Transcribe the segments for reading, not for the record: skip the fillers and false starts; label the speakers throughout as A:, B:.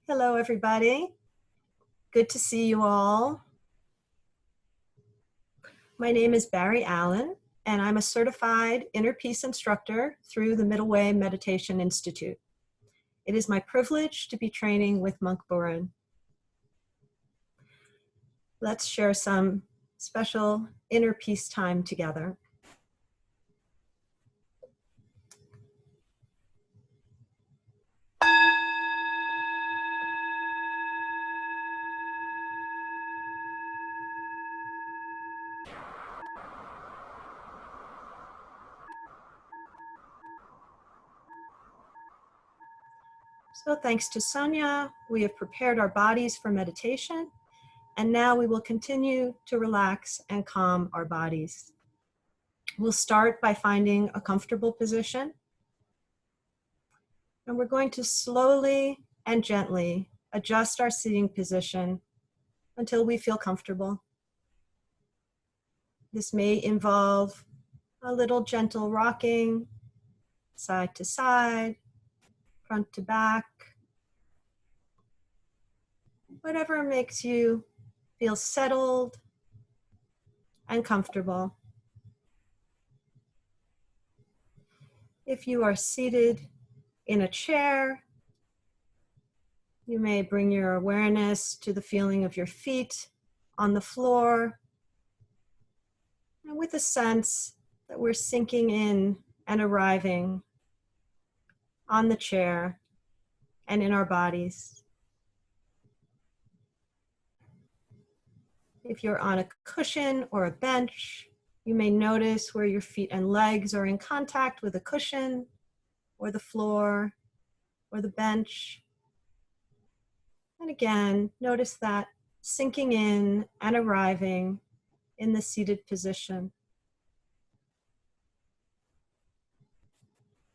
A: Hello, everybody. Good to see you all. My name is Barrie Allen, and I'm a certified inner peace instructor through the Middle Way Meditation Institute. It is my privilege to be training with Monk Buren. Let's share some special inner peace time together. So thanks to Sonia, we have prepared our bodies for meditation, and now we will continue to relax and calm our bodies. We'll start by finding a comfortable position, and we're going to slowly and gently adjust our sitting position until we feel comfortable. This may involve a little gentle rocking, side to side, front to back, whatever makes you feel settled and comfortable. If you are seated in a chair, you may bring your awareness to the feeling of your feet on the floor, and with a sense that we're sinking in and arriving on the chair and in our bodies. If you're on a cushion or a bench, you may notice where your feet and legs are in contact with a cushion or the floor or the bench. And again, notice that sinking in and arriving in the seated position.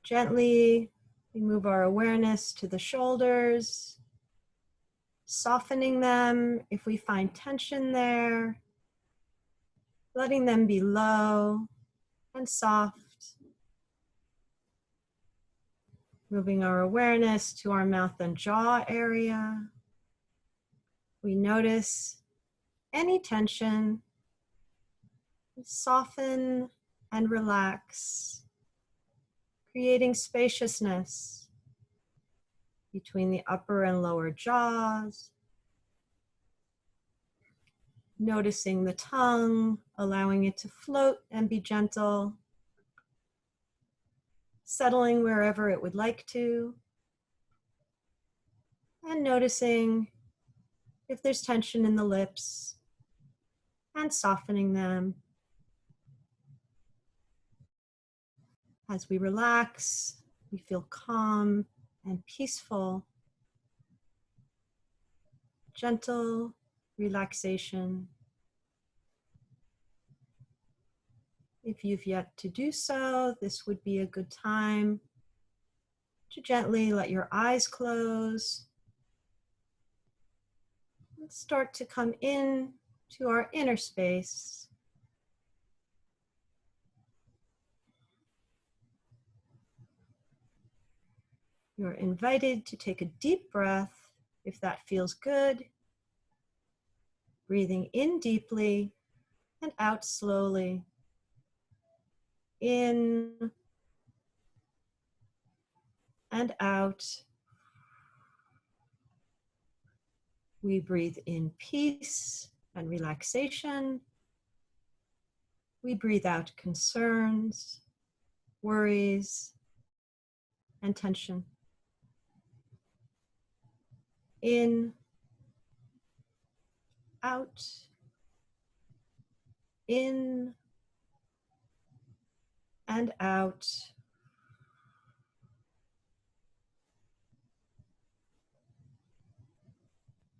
A: Gently, we move our awareness to the shoulders, softening them if we find tension there, letting them be low and soft. Moving our awareness to our mouth and jaw area. We notice any tension, soften and relax, creating spaciousness between the upper and lower jaws. Noticing the tongue, allowing it to float and be gentle, settling wherever it would like to, and noticing if there's tension in the lips and softening them. As we relax, we feel calm and peaceful, gentle relaxation. If you've yet to do so, this would be a good time to gently let your eyes close and start to come in to our inner space. You're invited to take a deep breath if that feels good. Breathing in deeply and out slowly. In and out. We breathe in peace and relaxation. We breathe out concerns, worries, and tension. In, out, in, and out.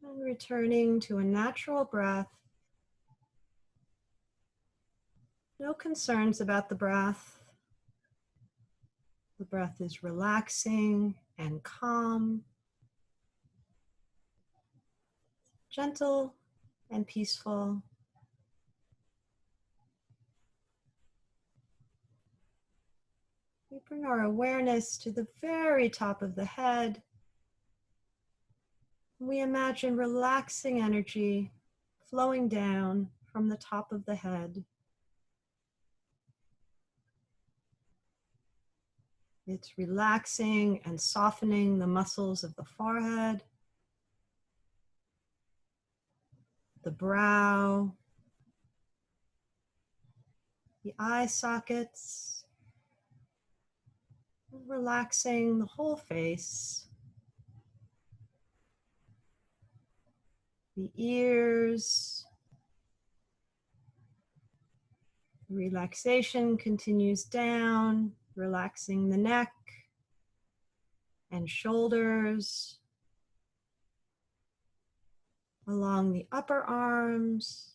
A: And returning to a natural breath. No concerns about the breath. The breath is relaxing and calm, gentle and peaceful. We bring our awareness to the very top of the head, We imagine relaxing energy flowing down from the top of the head. It's relaxing and softening the muscles of the forehead, the brow, the eye sockets, relaxing the whole face, the ears. Relaxation continues down, relaxing the neck and shoulders, along the upper arms,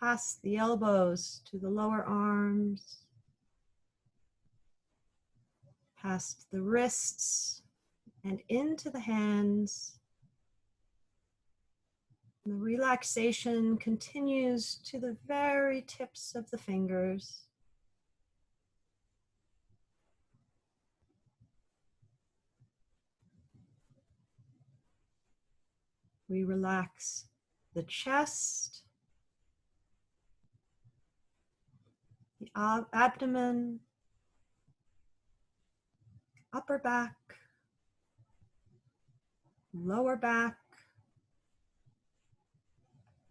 A: past the elbows to the lower arms, past the wrists and into the hands. The relaxation continues to the very tips of the fingers. We relax the chest, the abdomen, upper back, lower back,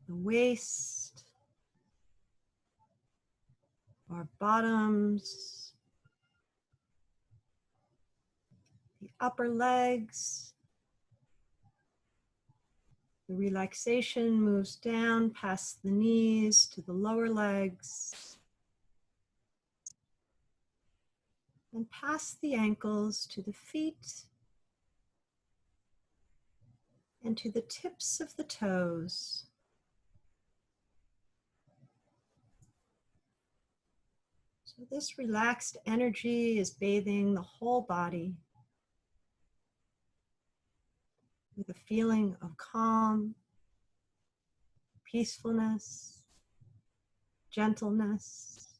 A: the waist, our bottoms, the upper legs. The relaxation moves down past the knees to the lower legs and past the ankles to the feet and to the tips of the toes. So this relaxed energy is bathing the whole body with a feeling of calm, peacefulness, gentleness.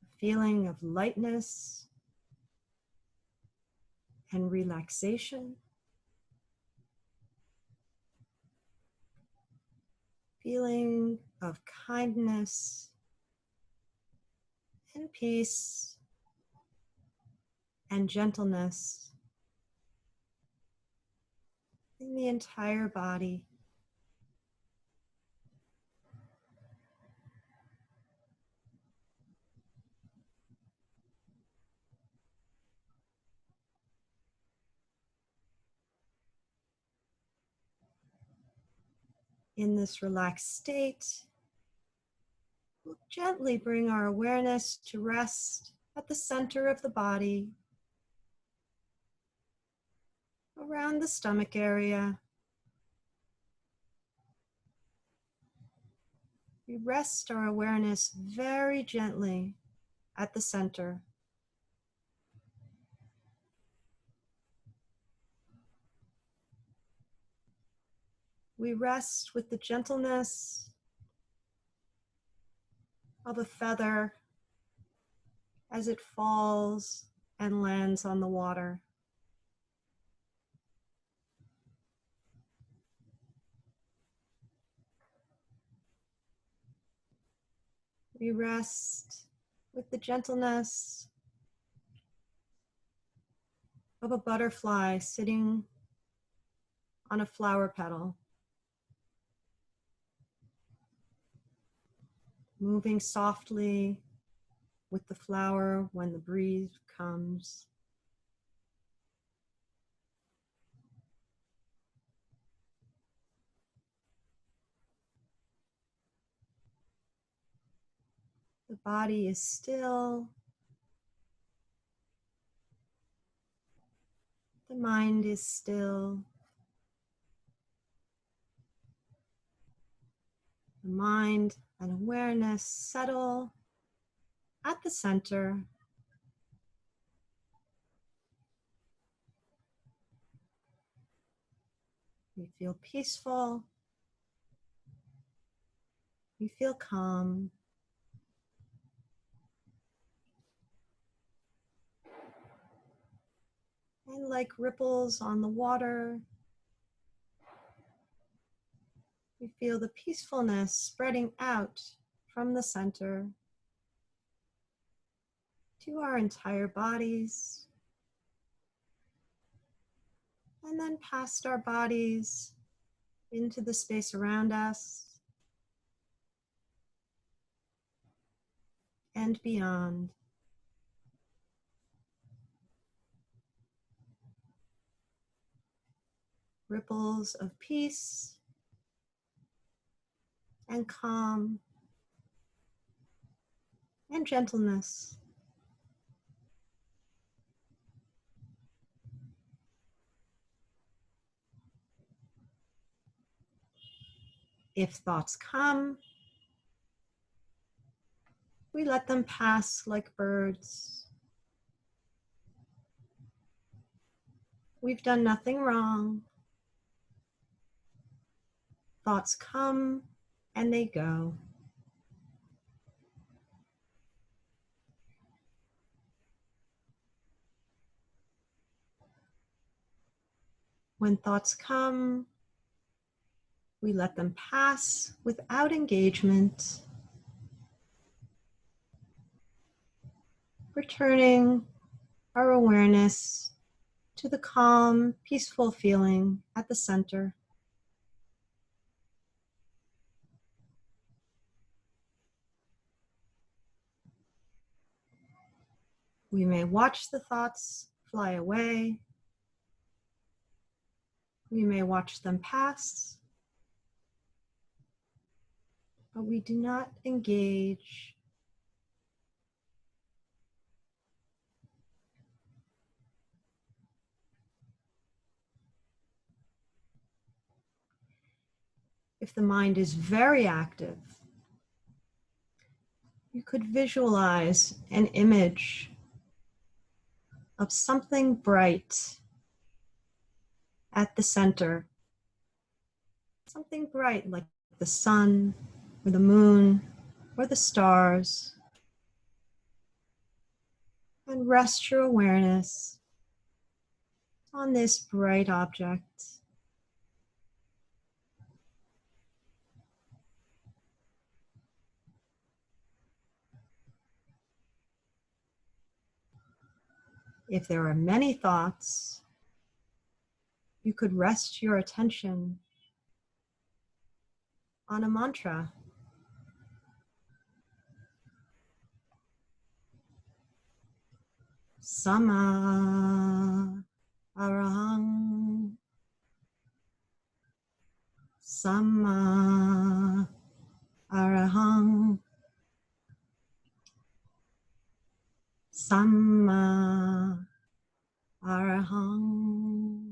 A: A feeling of lightness and relaxation. Feeling of kindness and peace and gentleness in the entire body. In this relaxed state, we'll gently bring our awareness to rest at the center of the body, around the stomach area. We rest our awareness very gently at the center. We rest with the gentleness of a feather as it falls and lands on the water. We rest with the gentleness of a butterfly sitting on a flower petal, moving softly with the flower when the breeze comes. The body is still. The mind is still. The mind and awareness settle at the center. We feel peaceful. We feel calm. And like ripples on the water, we feel the peacefulness spreading out from the center to our entire bodies, and then past our bodies into the space around us and beyond. Ripples of peace and calm and gentleness. If thoughts come, we let them pass like birds. We've done nothing wrong. Thoughts come and they go. When thoughts come, we let them pass without engagement, returning our awareness to the calm, peaceful feeling at the center. We may watch the thoughts fly away. We may watch them pass, but we do not engage. If the mind is very active, you could visualize an image of something bright at the center. Something bright like the sun or the moon or the stars. And rest your awareness on this bright object. If there are many thoughts, you could rest your attention on a mantra. Sama Arahang. Sama Arahang. Sama Arahang.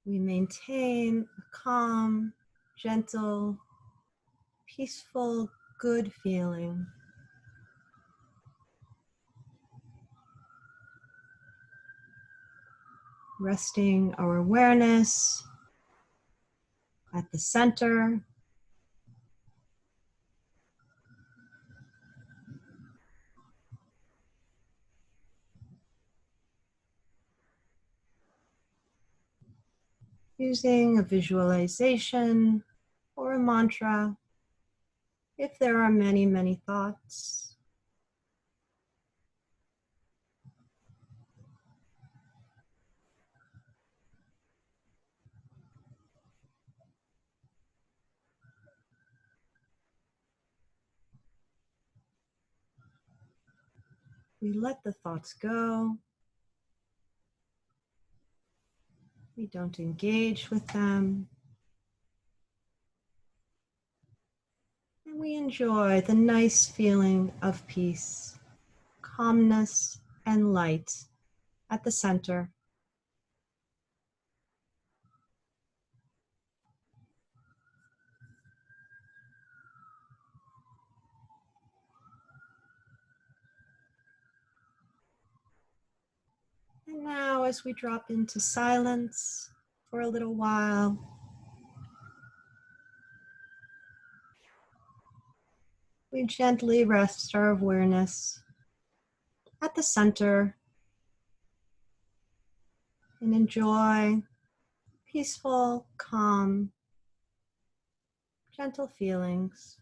A: We maintain a calm, gentle, peaceful, good feeling. Resting our awareness at the center. Using a visualization or a mantra if there are many, many thoughts. We let the thoughts go. We don't engage with them. And we enjoy the nice feeling of peace, calmness, and light at the center. And now as we drop into silence for a little while, We gently rest our awareness at the center and enjoy peaceful, calm, gentle feelings.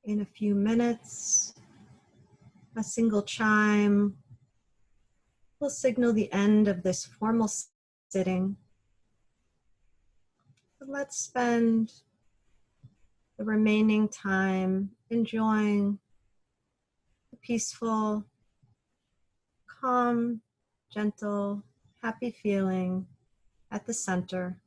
A: In a few minutes, a single chime will signal the end of this formal sitting. But let's spend the remaining time enjoying the peaceful, calm, gentle, happy feeling at the center.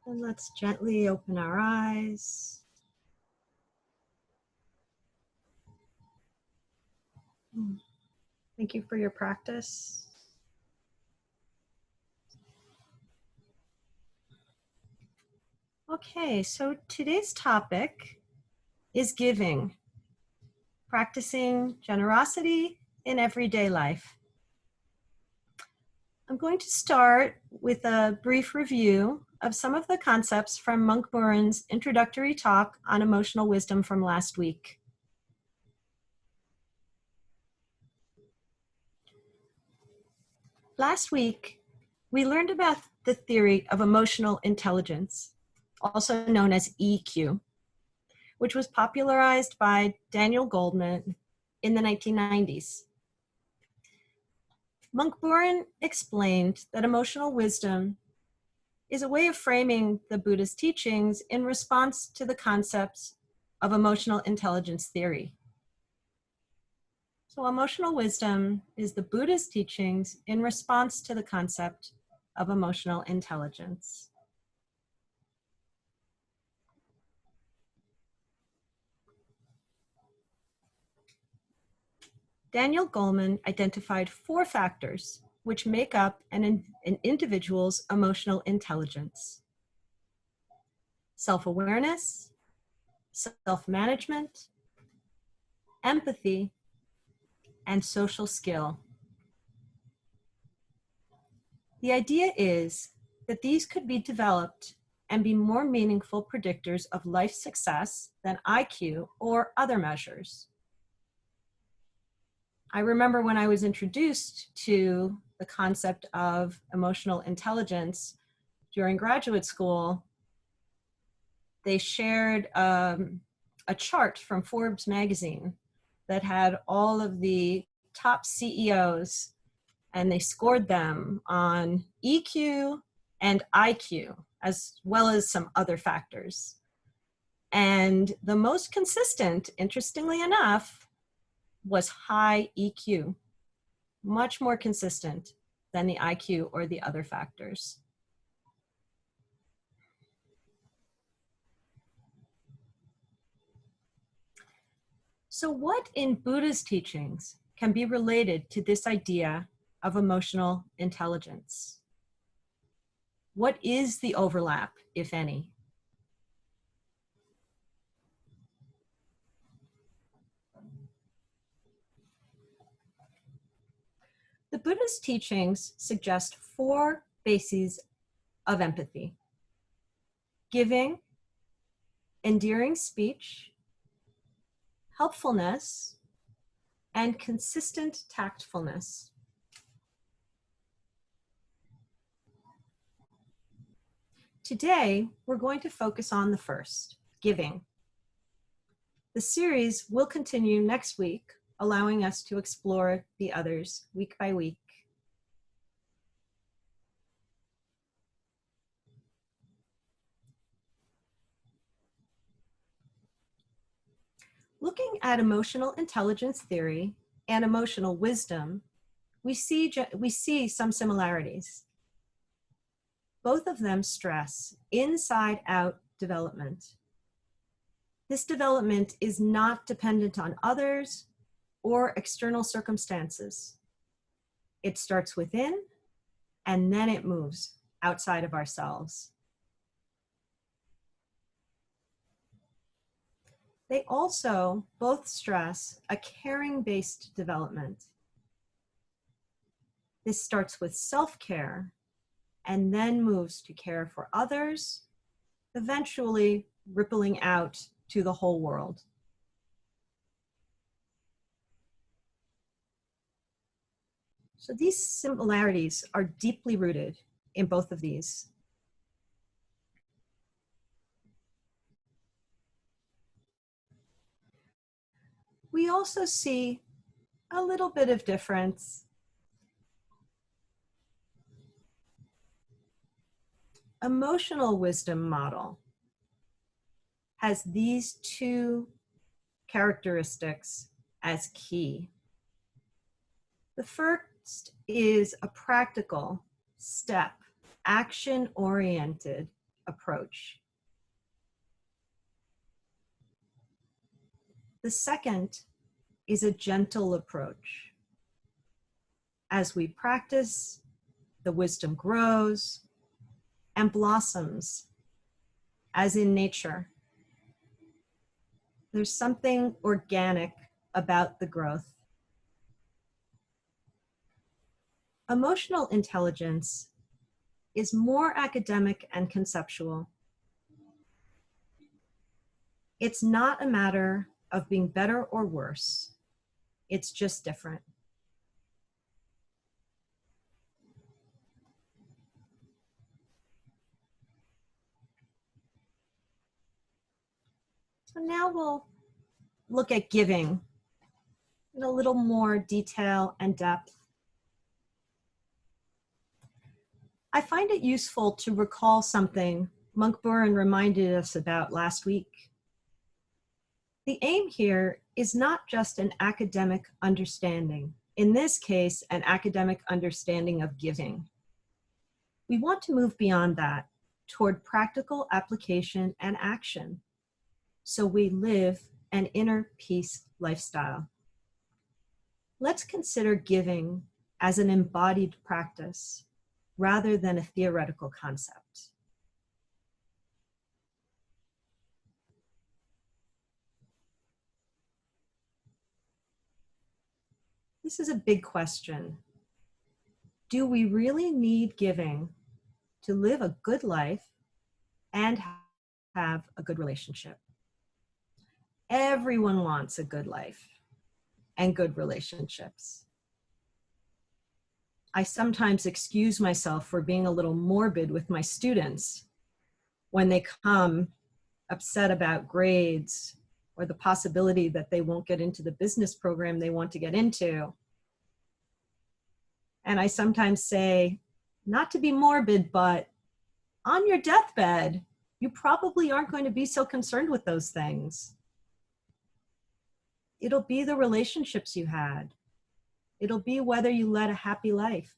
A: And let's gently open our eyes. Thank you for your practice. Okay, so today's topic is giving, practicing generosity in everyday life. I'm going to start with a brief review of some of the concepts from Monk Buren's introductory talk on emotional wisdom from last week. Last week, we learned about the theory of emotional intelligence, also known as EQ, which was popularized by Daniel Goleman in the 1990s. Monk Buren explained that emotional wisdom is a way of framing the Buddha's teachings in response to the concepts of emotional intelligence theory. So emotional wisdom is the Buddha's teachings in response to the concept of emotional intelligence. Daniel Goleman identified 4 factors which make up an individual's emotional intelligence. self-awareness, self-management, empathy, and social skill. The idea is that these could be developed and be more meaningful predictors of life success than IQ or other measures. I remember when I was introduced to the concept of emotional intelligence during graduate school, they shared a chart from Forbes magazine that had all of the top CEOs, and they scored them on EQ and IQ, as well as some other factors. And the most consistent, interestingly enough, was high EQ, much more consistent than the IQ or the other factors. So what in Buddha's teachings can be related to this idea of emotional intelligence? What is the overlap, if any? The Buddha's teachings suggest 4 bases of empathy: giving, endearing speech, helpfulness, and consistent tactfulness. Today, we're going to focus on the first, giving. The series will continue next week, allowing us to explore the others week by week. Looking at emotional intelligence theory and emotional wisdom, we see some similarities. Both of them stress inside-out development. This development is not dependent on others or external circumstances. It starts within, and then it moves outside of ourselves. They also both stress a caring-based development. This starts with self-care and then moves to care for others, eventually rippling out to the whole world. So these similarities are deeply rooted in both of these. We also see a little bit of difference. Emotional wisdom model has these 2 characteristics as key. The first is a practical, step, action-oriented approach. The second is a gentle approach. As we practice, the wisdom grows and blossoms, as in nature. There's something organic about the growth. Emotional intelligence is more academic and conceptual. It's not a matter of being better or worse. It's just different. So now we'll look at giving in a little more detail and depth. I find it useful to recall something Monk Buren reminded us about last week. The aim here is not just an academic understanding, in this case, an academic understanding of giving. We want to move beyond that toward practical application and action, so we live an inner peace lifestyle. Let's consider giving as an embodied practice rather than a theoretical concept. This is a big question. Do we really need giving to live a good life and have a good relationship? Everyone wants a good life and good relationships. I sometimes excuse myself for being a little morbid with my students when they come upset about grades or the possibility that they won't get into the business program they want to get into. And I sometimes say, not to be morbid, but on your deathbed, you probably aren't going to be so concerned with those things. It'll be the relationships you had. It'll be whether you led a happy life.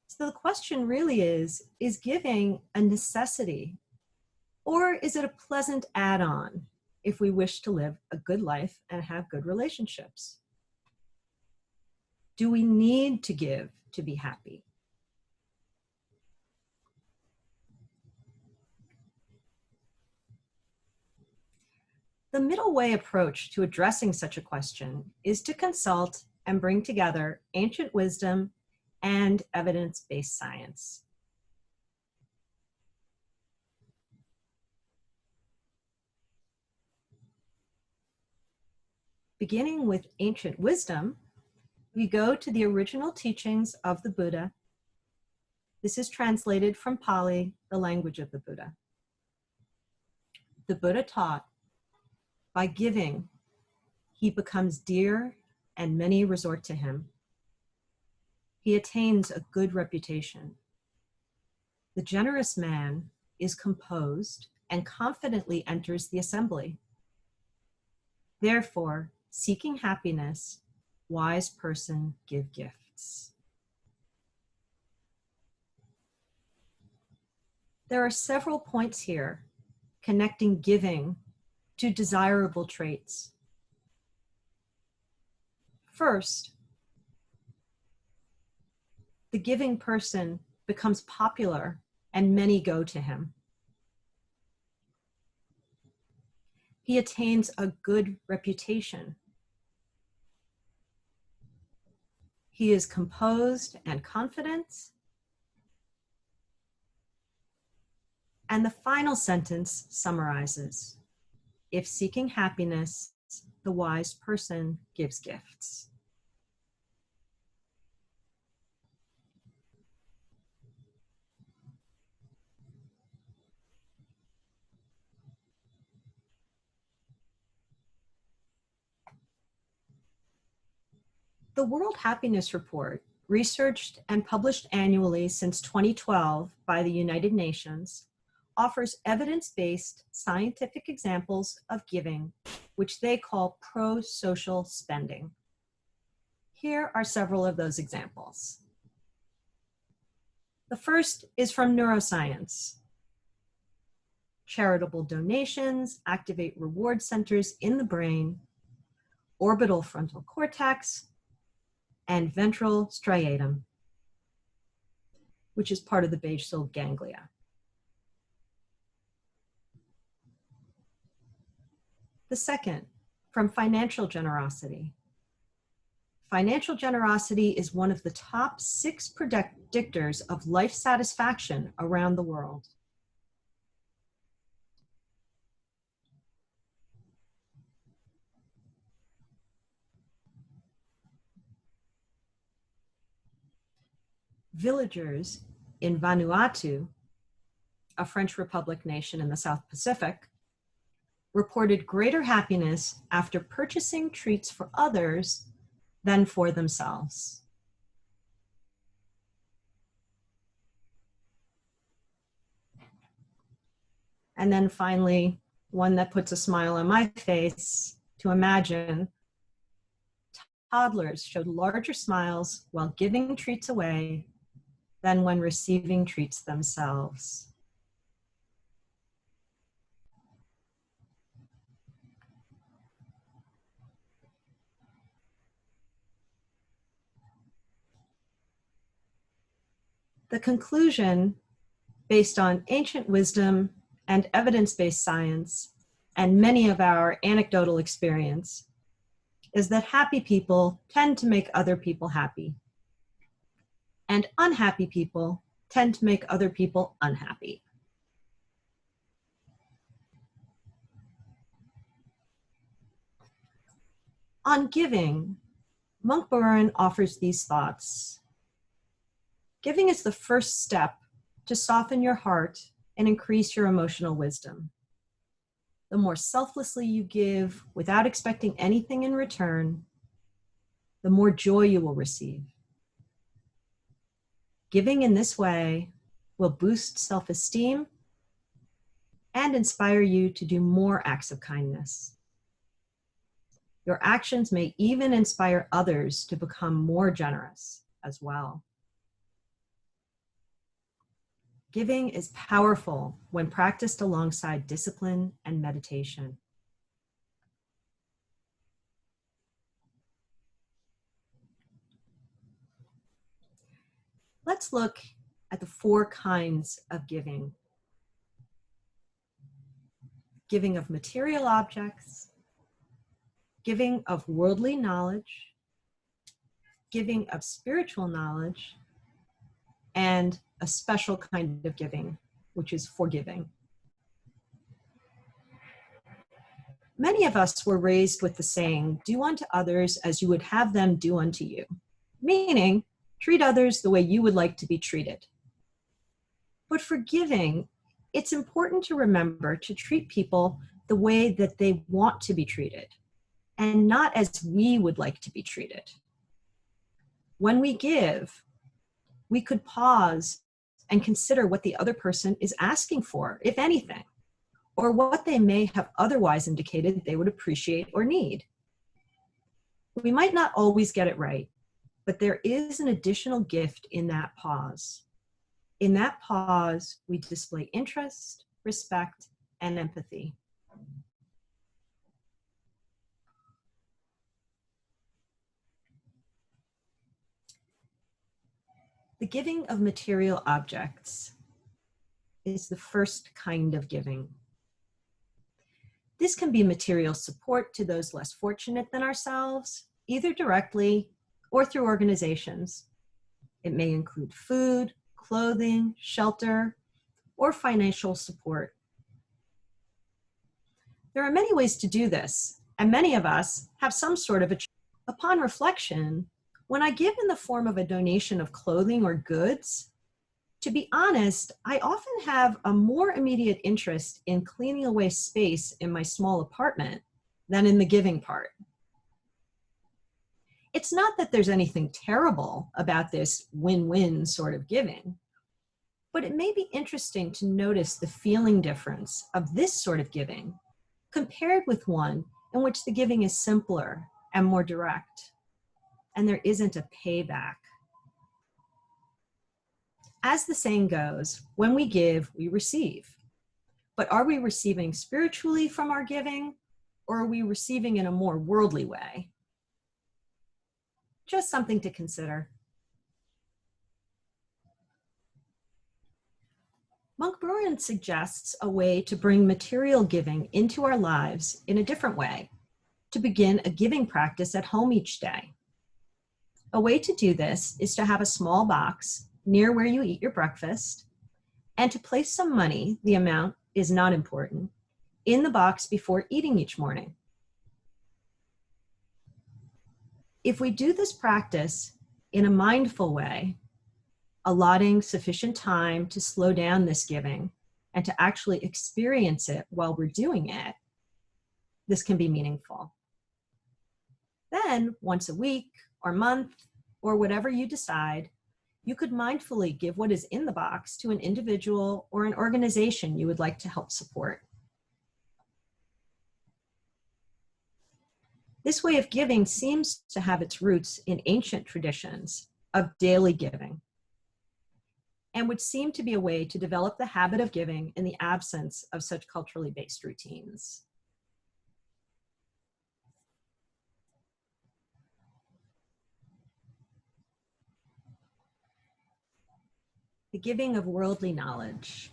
A: So the question really is giving a necessity, or is it a pleasant add-on if we wish to live a good life and have good relationships? Do we need to give to be happy? The middle way approach to addressing such a question is to consult and bring together ancient wisdom and evidence-based science. Beginning with ancient wisdom, we go to the original teachings of the Buddha. This is translated from Pali, the language of the Buddha. The Buddha taught, by giving, he becomes dear and many resort to him. He attains a good reputation. The generous man is composed and confidently enters the assembly. Therefore, seeking happiness, wise person give gifts. There are several points here connecting giving to desirable traits. First, the giving person becomes popular and many go to him. He attains a good reputation. He is composed and confident. And the final sentence summarizes, if seeking happiness, the wise person gives gifts. The World Happiness Report, researched and published annually since 2012 by the United Nations, offers evidence-based scientific examples of giving, which they call pro-social spending. Here are several of those examples. The first is from neuroscience. Charitable donations activate reward centers in the brain, orbital frontal cortex, and ventral striatum, which is part of the basal ganglia. The second, from financial generosity. Financial generosity is one of the top 6 predictors of life satisfaction around the world. Villagers in Vanuatu, a French Republic nation in the South Pacific, reported greater happiness after purchasing treats for others than for themselves. And then finally, one that puts a smile on my face to imagine, toddlers showed larger smiles while giving treats away than when receiving treats themselves. The conclusion, based on ancient wisdom and evidence-based science, and many of our anecdotal experience, is that happy people tend to make other people happy, and unhappy people tend to make other people unhappy. On giving, Monk Buren offers these thoughts. Giving is the first step to soften your heart and increase your emotional wisdom. The more selflessly you give without expecting anything in return, the more joy you will receive. Giving in this way will boost self-esteem and inspire you to do more acts of kindness. Your actions may even inspire others to become more generous as well. Giving is powerful when practiced alongside discipline and meditation. Let's look at the 4 kinds of giving. Giving of material objects, giving of worldly knowledge, giving of spiritual knowledge, and a special kind of giving, which is forgiving. Many of us were raised with the saying, do unto others as you would have them do unto you, meaning treat others the way you would like to be treated. But for giving, it's important to remember to treat people the way that they want to be treated, and not as we would like to be treated. When we give, we could pause and consider what the other person is asking for, if anything, or what they may have otherwise indicated they would appreciate or need. We might not always get it right, but there is an additional gift in that pause. In that pause, we display interest, respect, and empathy. The giving of material objects is the first kind of giving. This can be material support to those less fortunate than ourselves, either directly or through organizations. It may include food, clothing, shelter, or financial support. There are many ways to do this, and many of us have some sort of a choice. Upon reflection, when I give in the form of a donation of clothing or goods, to be honest, I often have a more immediate interest in cleaning away space in my small apartment than in the giving part. It's not that there's anything terrible about this win-win sort of giving, but it may be interesting to notice the feeling difference of this sort of giving compared with one in which the giving is simpler and more direct, and there isn't a payback. As the saying goes, when we give, we receive. But are we receiving spiritually from our giving, or are we receiving in a more worldly way? Just something to consider. Monk Buren suggests a way to bring material giving into our lives in a different way, to begin a giving practice at home each day. A way to do this is to have a small box near where you eat your breakfast, and to place some money, the amount is not important, in the box before eating each morning. If we do this practice in a mindful way, allotting sufficient time to slow down this giving and to actually experience it while we're doing it, this can be meaningful. Then, once a week or month, or whatever you decide, you could mindfully give what is in the box to an individual or an organization you would like to help support. This way of giving seems to have its roots in ancient traditions of daily giving, and would seem to be a way to develop the habit of giving in the absence of such culturally based routines. The giving of worldly knowledge.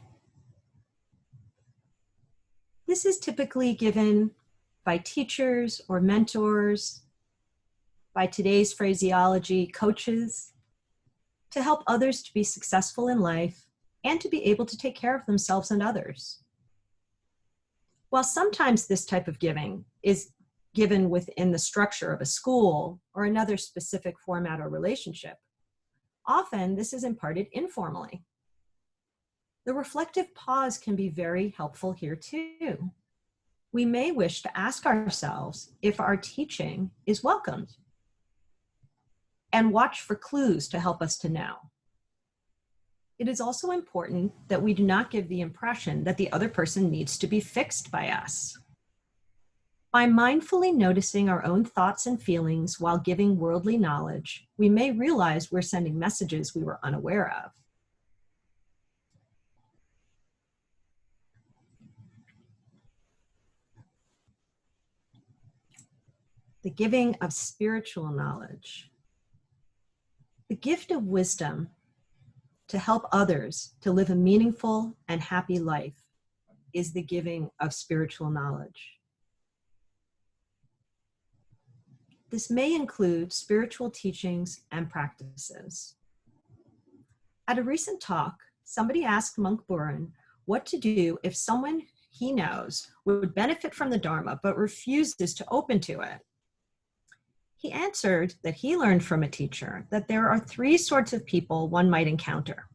A: This is typically given by teachers or mentors by today's phraseology, coaches, to help others to be successful in life and to be able to take care of themselves and others. While sometimes this type of giving is given within the structure of a school or another specific format or relationship, often this is imparted informally. The reflective pause can be very helpful here too. We may wish to ask ourselves if our teaching is welcomed and watch for clues to help us to know. It is also important that we do not give the impression that the other person needs to be fixed by us. By mindfully noticing our own thoughts and feelings while giving worldly knowledge, we may realize we're sending messages we were unaware of. The giving of spiritual knowledge. The gift of wisdom to help others to live a meaningful and happy life is the giving of spiritual knowledge. This may include spiritual teachings and practices. At a recent talk, somebody asked Monk Buren what to do if someone he knows would benefit from the Dharma but refuses to open to it. He answered that he learned from a teacher that there are three sorts of people one might encounter.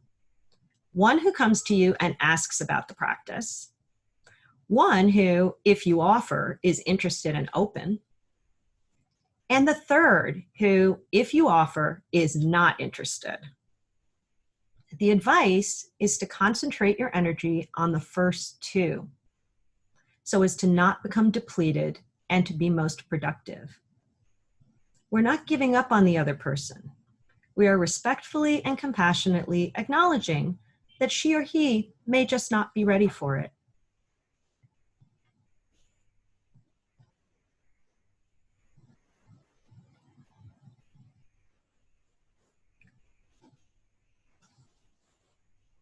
A: One who comes to you and asks about the practice. One who, if you offer, is interested and open. And the third who, if you offer, is not interested. The advice is to concentrate your energy on the first two, so as to not become depleted and to be most productive. We're not giving up on the other person. We are respectfully and compassionately acknowledging that she or he may just not be ready for it.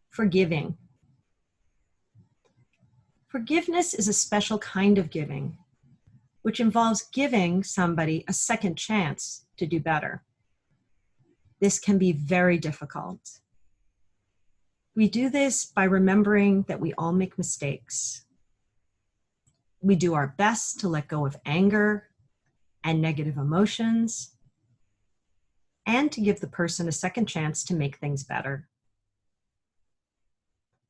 A: Forgiving. Forgiveness is a special kind of giving, which involves giving somebody a second chance to do better. This can be very difficult. We do this by remembering that we all make mistakes. We do our best to let go of anger and negative emotions, and to give the person a second chance to make things better.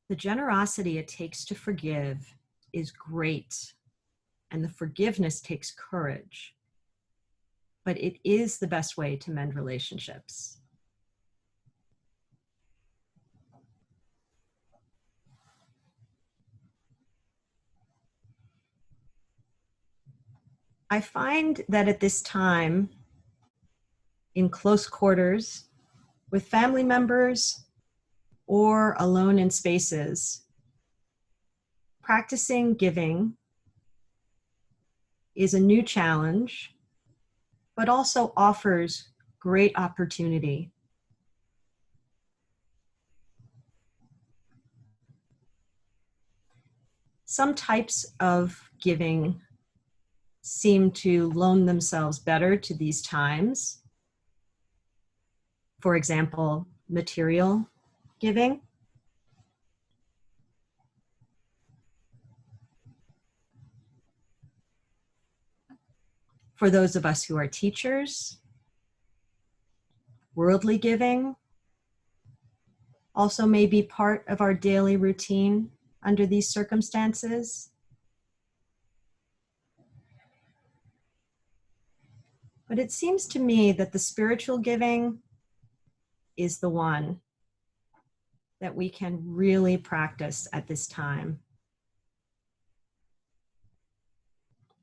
A: The generosity it takes to forgive is great, and the forgiveness takes courage, but it is the best way to mend relationships. I find that at this time, in close quarters, with family members, or alone in spaces, practicing giving is a new challenge, but also offers great opportunity. Some types of giving seem to loan themselves better to these times. For example, material giving. For those of us who are teachers, worldly giving also may be part of our daily routine under these circumstances. But it seems to me that the spiritual giving is the one that we can really practice at this time.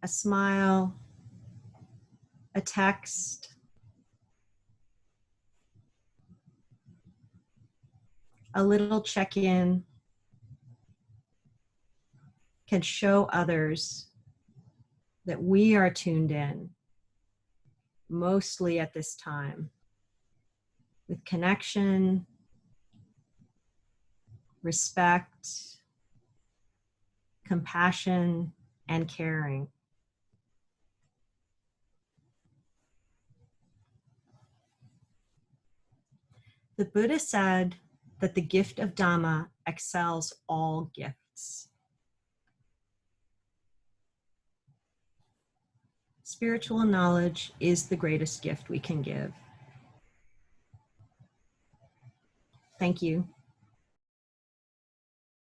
A: A smile, a text, a little check-in can show others that we are tuned in, mostly at this time, with connection, respect, compassion, and caring. The Buddha said that the gift of Dhamma excels all gifts. Spiritual knowledge is the greatest gift we can give. Thank you.